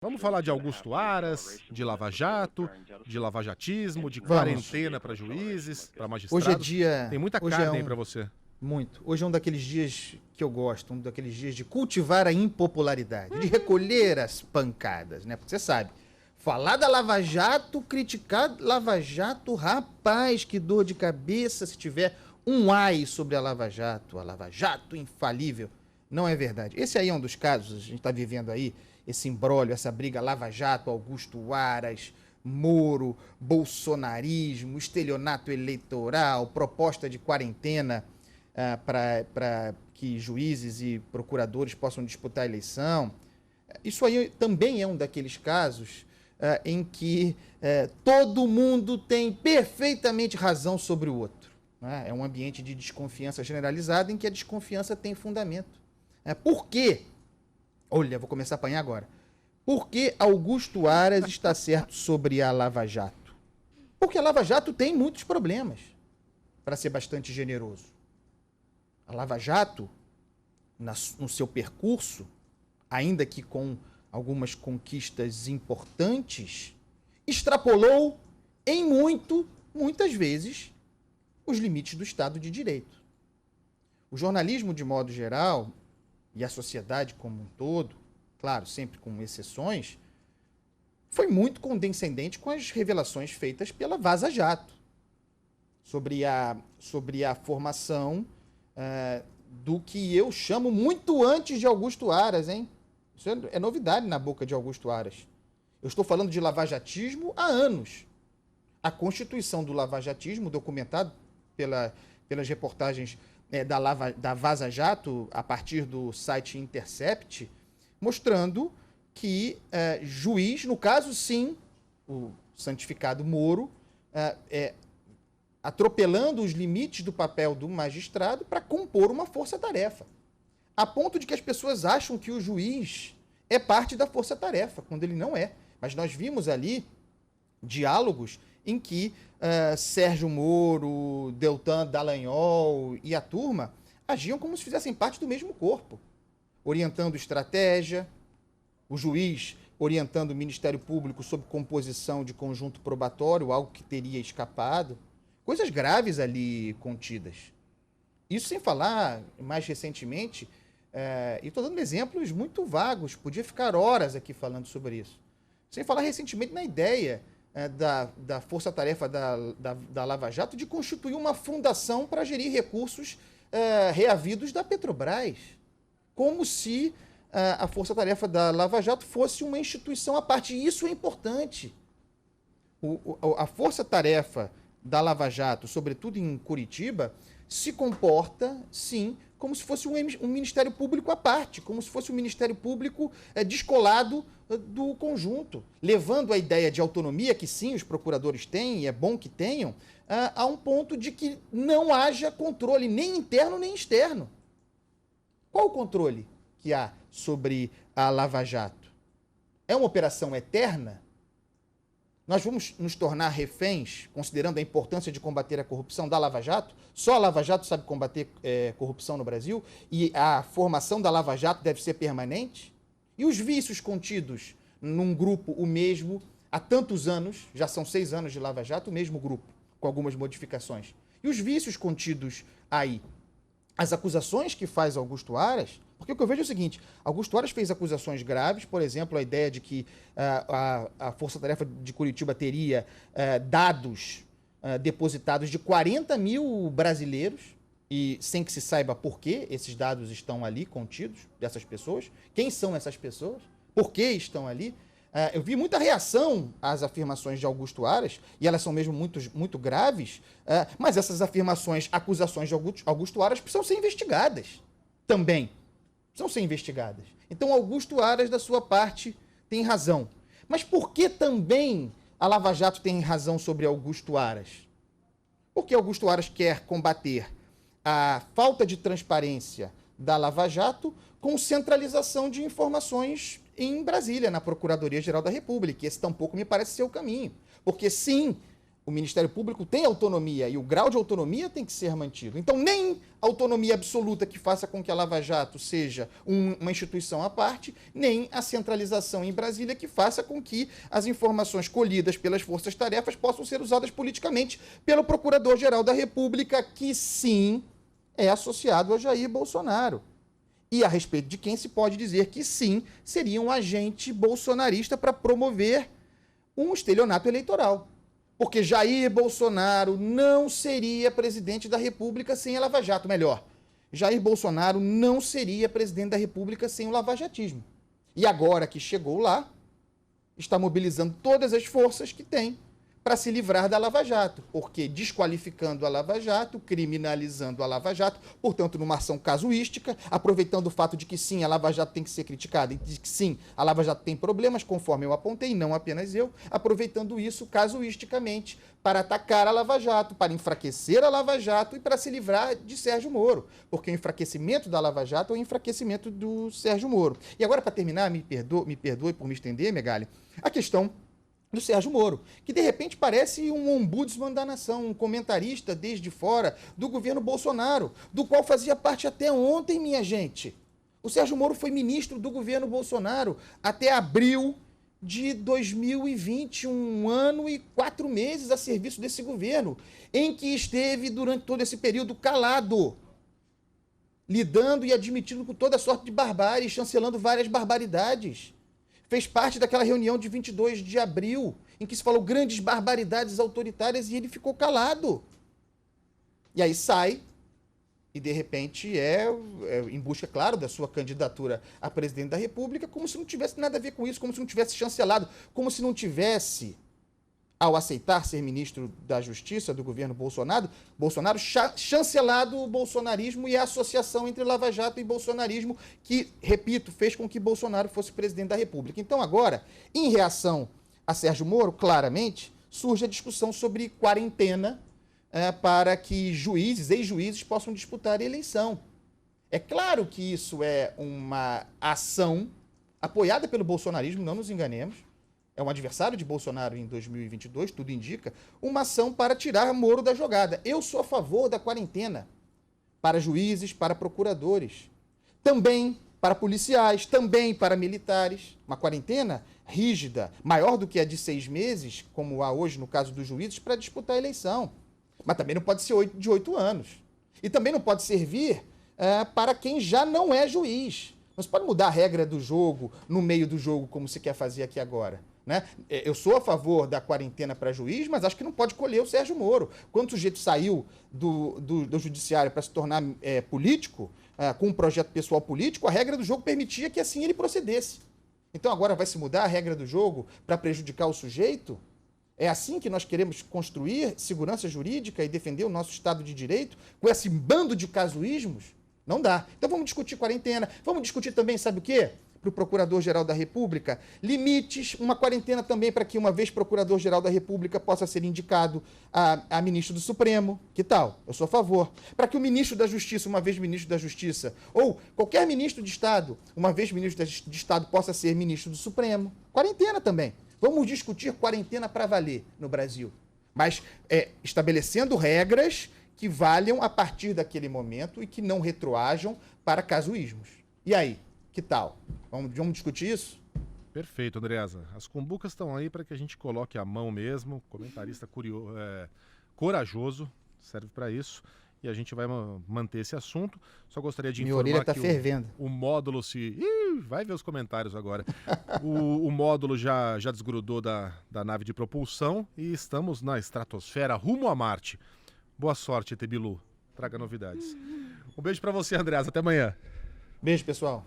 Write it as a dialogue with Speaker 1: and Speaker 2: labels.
Speaker 1: Vamos falar de Augusto Aras, de Lava Jato, de lavajatismo, de
Speaker 2: Vamos.
Speaker 1: quarentena para juízes, para magistrados.
Speaker 2: Hoje é dia.
Speaker 1: Tem muita
Speaker 2: hoje
Speaker 1: carne
Speaker 2: é
Speaker 1: aí para você.
Speaker 2: Muito. Hoje é um daqueles dias que eu gosto, um daqueles dias de cultivar a impopularidade, de recolher as pancadas, né? Porque você sabe, falar da Lava Jato, criticar Lava Jato, rapaz, que dor de cabeça se tiver um ai sobre a Lava Jato infalível. Não é verdade. Esse aí é um dos casos, a gente está vivendo aí esse imbróglio, essa briga Lava Jato, Augusto Aras, Moro, bolsonarismo, estelionato eleitoral, proposta de quarentena para que juízes e procuradores possam disputar a eleição. Isso aí também é um daqueles casos em que todo mundo tem perfeitamente razão sobre o outro. Né? É um ambiente de desconfiança generalizada em que a desconfiança tem fundamento. Por quê? Olha, vou começar a apanhar agora. Por que Augusto Aras está certo sobre a Lava Jato? Porque a Lava Jato tem muitos problemas, para ser bastante generoso. A Lava Jato, no seu percurso, ainda que com algumas conquistas importantes, extrapolou em muitas vezes, os limites do Estado de Direito. O jornalismo, de modo geral, e a sociedade como um todo, claro, sempre com exceções, foi muito condescendente com as revelações feitas pela Vaza Jato sobre a formação do que eu chamo muito antes de Augusto Aras, hein? Isso é novidade na boca de Augusto Aras. Eu estou falando de lavajatismo há anos. A constituição do lavajatismo, documentado pelas reportagens da Vaza Jato, a partir do site Intercept, mostrando que juiz, no caso sim, o santificado Moro, atropelando os limites do papel do magistrado para compor uma força-tarefa. A ponto de que as pessoas acham que o juiz é parte da força-tarefa, quando ele não é. Mas nós vimos ali diálogos em que Sérgio Moro, Deltan Dallagnol e a turma agiam como se fizessem parte do mesmo corpo, orientando estratégia, o juiz orientando o Ministério Público sobre composição de conjunto probatório, algo que teria escapado. Coisas graves ali contidas. Isso sem falar, mais recentemente, e estou dando exemplos muito vagos, podia ficar horas aqui falando sobre isso. Sem falar recentemente na ideia da força-tarefa da Lava Jato de constituir uma fundação para gerir recursos reavidos da Petrobras. Como se a força-tarefa da Lava Jato fosse uma instituição à parte. E isso é importante. A força-tarefa da Lava Jato, sobretudo em Curitiba, se comporta, sim, como se fosse um Ministério Público à parte, como se fosse um Ministério Público descolado do conjunto, levando a ideia de autonomia, que sim, os procuradores têm, e é bom que tenham, a um ponto de que não haja controle nem interno nem externo. Qual o controle que há sobre a Lava Jato? É uma operação eterna? Nós vamos nos tornar reféns, considerando a importância de combater a corrupção da Lava Jato? Só a Lava Jato sabe combater corrupção no Brasil? E a formação da Lava Jato deve ser permanente? E os vícios contidos num grupo, o mesmo, há tantos anos, já são 6 anos de Lava Jato, o mesmo grupo, com algumas modificações. E os vícios contidos aí? As acusações que faz Augusto Aras, porque o que eu vejo é o seguinte, Augusto Aras fez acusações graves, por exemplo, a ideia de que a Força-Tarefa de Curitiba teria dados depositados de 40 mil brasileiros, e sem que se saiba por que esses dados estão ali contidos, dessas pessoas, quem são essas pessoas, por que estão ali. Eu vi muita reação às afirmações de Augusto Aras, e elas são mesmo muito graves, mas essas afirmações, acusações de Augusto Aras precisam ser investigadas também. Precisam ser investigadas. Então, Augusto Aras, da sua parte, tem razão. Mas por que também a Lava Jato tem razão sobre Augusto Aras? Porque Augusto Aras quer combater a falta de transparência da Lava Jato com centralização de informações em Brasília, na Procuradoria-Geral da República. Esse tampouco me parece ser o caminho. Porque, sim, O Ministério Público tem autonomia e o grau de autonomia tem que ser mantido. Então, nem autonomia absoluta que faça com que a Lava Jato seja uma instituição à parte, nem a centralização em Brasília que faça com que as informações colhidas pelas forças-tarefas possam ser usadas politicamente pelo Procurador-Geral da República, que sim é associado a Jair Bolsonaro. E a respeito de quem se pode dizer que sim, seria um agente bolsonarista para promover um estelionato eleitoral. Porque Jair Bolsonaro não seria presidente da República sem a Lava Jato. Melhor, Jair Bolsonaro não seria presidente da República sem o lavajatismo. E agora que chegou lá, está mobilizando todas as forças que tem para se livrar da Lava Jato, porque desqualificando a Lava Jato, criminalizando a Lava Jato, portanto, numa ação casuística, aproveitando o fato de que sim, a Lava Jato tem que ser criticada e de que sim, a Lava Jato tem problemas, conforme eu apontei, não apenas eu, aproveitando isso casuisticamente para atacar a Lava Jato, para enfraquecer a Lava Jato e para se livrar de Sérgio Moro, porque o enfraquecimento da Lava Jato é o enfraquecimento do Sérgio Moro. E agora, para terminar, me perdoe por me estender, Megali, a questão do Sérgio Moro, que de repente parece um ombudsman da nação, um comentarista desde fora do governo Bolsonaro, do qual fazia parte até ontem, minha gente. O Sérgio Moro foi ministro do governo Bolsonaro até abril de 2020, 1 ano e 4 meses a serviço desse governo, em que esteve durante todo esse período calado, lidando e admitindo com toda sorte de barbárie, chancelando várias barbaridades. Fez parte daquela reunião de 22 de abril, em que se falou grandes barbaridades autoritárias e ele ficou calado. E aí sai, e de repente em busca, claro, da sua candidatura a presidente da República, como se não tivesse nada a ver com isso, como se não tivesse chancelado, como se não tivesse, ao aceitar ser ministro da Justiça do governo Bolsonaro, chancelado o bolsonarismo e a associação entre Lava Jato e bolsonarismo que, repito, fez com que Bolsonaro fosse presidente da República. Então agora, em reação a Sérgio Moro, claramente, surge a discussão sobre quarentena para que ex-juízes possam disputar a eleição. É claro que isso é uma ação apoiada pelo bolsonarismo, não nos enganemos, é um adversário de Bolsonaro em 2022, tudo indica, uma ação para tirar Moro da jogada. Eu sou a favor da quarentena para juízes, para procuradores, também para policiais, também para militares. Uma quarentena rígida, maior do que a de 6 meses, como há hoje no caso dos juízes, para disputar a eleição. Mas também não pode ser de 8 anos. E também não pode servir para quem já não é juiz. Não se pode mudar a regra do jogo no meio do jogo, como se quer fazer aqui agora. Né? Eu sou a favor da quarentena para juiz, mas acho que não pode colher o Sérgio Moro. Quando o sujeito saiu do judiciário para se tornar político, com um projeto pessoal político, a regra do jogo permitia que assim ele procedesse. Então agora vai se mudar a regra do jogo para prejudicar o sujeito? É assim que nós queremos construir segurança jurídica e defender o nosso Estado de Direito com esse bando de casuísmos? Não dá. Então vamos discutir quarentena, vamos discutir também, sabe o quê? Para o Procurador-Geral da República, limites, uma quarentena também para que, uma vez Procurador-Geral da República, possa ser indicado a ministro do Supremo. Que tal? Eu sou a favor. Para que o ministro da Justiça, uma vez ministro da Justiça, ou qualquer ministro de Estado, uma vez ministro de Estado, possa ser ministro do Supremo. Quarentena também. Vamos discutir quarentena para valer no Brasil. Mas estabelecendo regras que valham a partir daquele momento e que não retroajam para casuísmos. E aí? Que tal? Vamos discutir isso?
Speaker 1: Perfeito, Andreasa. As cumbucas estão aí para que a gente coloque a mão mesmo. Comentarista corajoso, serve para isso. E a gente vai manter esse assunto. Só gostaria de informar
Speaker 2: orelha tá
Speaker 1: que
Speaker 2: fervendo.
Speaker 1: O módulo vai ver os comentários agora. o módulo já desgrudou da nave de propulsão e estamos na estratosfera rumo a Marte. Boa sorte, ET Bilu. Traga novidades. Um beijo para você, Andreasa. Até amanhã.
Speaker 2: Beijo, pessoal.